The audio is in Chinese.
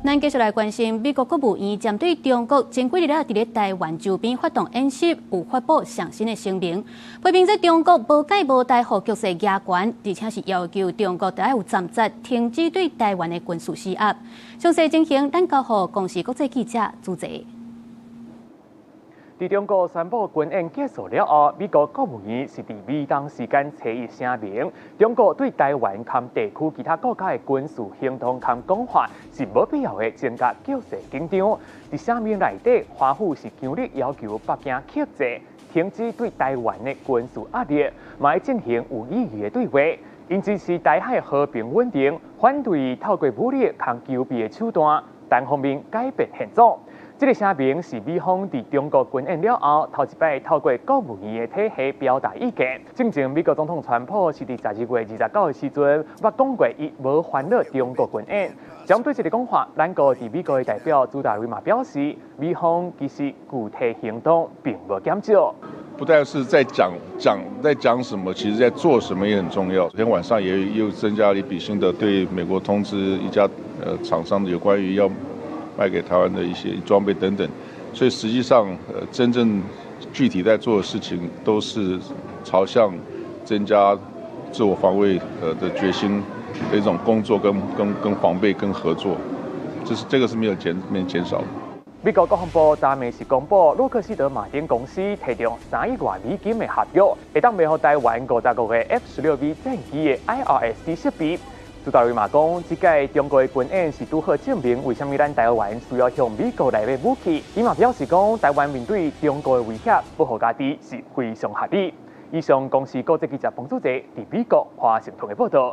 咱继续来关心美国国务院针对中国前几日伫咧台湾周边发动演习，有发布上新的声明，批评在中国无解无代，互局势压悬，而且是要求中国要有暂时停止对台湾的军事施压。详细情形，咱交予公视国际记者朱泽。在中国宣布军演结束了后，美国国务院是伫美东时间初一声明，中国对台湾及地区其他国家的军事行动及讲法是无必要的增加局势紧张。在声明内底，华府是强烈要求北京克制，停止对台湾的军事压力，嘛要进行有意义的对话，因支持台海和平稳定，反对透过武力及求避的手段，单方面改变现状。这个声明是美方在中国军演了后，头一摆透过国务院的体系表达意见。正前美国总统川普是伫12月29的时阵，捌讲过伊无烦恼中国军演。针对这个讲法，咱国伫美国的代表朱大瑞嘛表示，美方其实具体行动并无减少。不但是在讲什么，其实在做什么也很重要。昨天晚上也又增加了一笔新的对美国通知一家厂商有关于要卖给台湾的一些装备等等，所以实际上真正具体在做的事情都是朝向增加自我防卫的决心的一种工作跟防备跟合作，这个是没有减少的。美国国防部昨暝是公布，洛克希德马丁公司提供3亿外美金的合约，会当卖予台湾50个 F-16V 战机的 IRST 设备。朱大瑞嘛讲，这届中国的军演是拄好证明为什么咱台湾需要向美国来买武器。伊嘛表示讲，台湾面对中国的威胁，保护家己是非常合理。以上公视国际记者彭祖哲伫美国华盛顿的报道。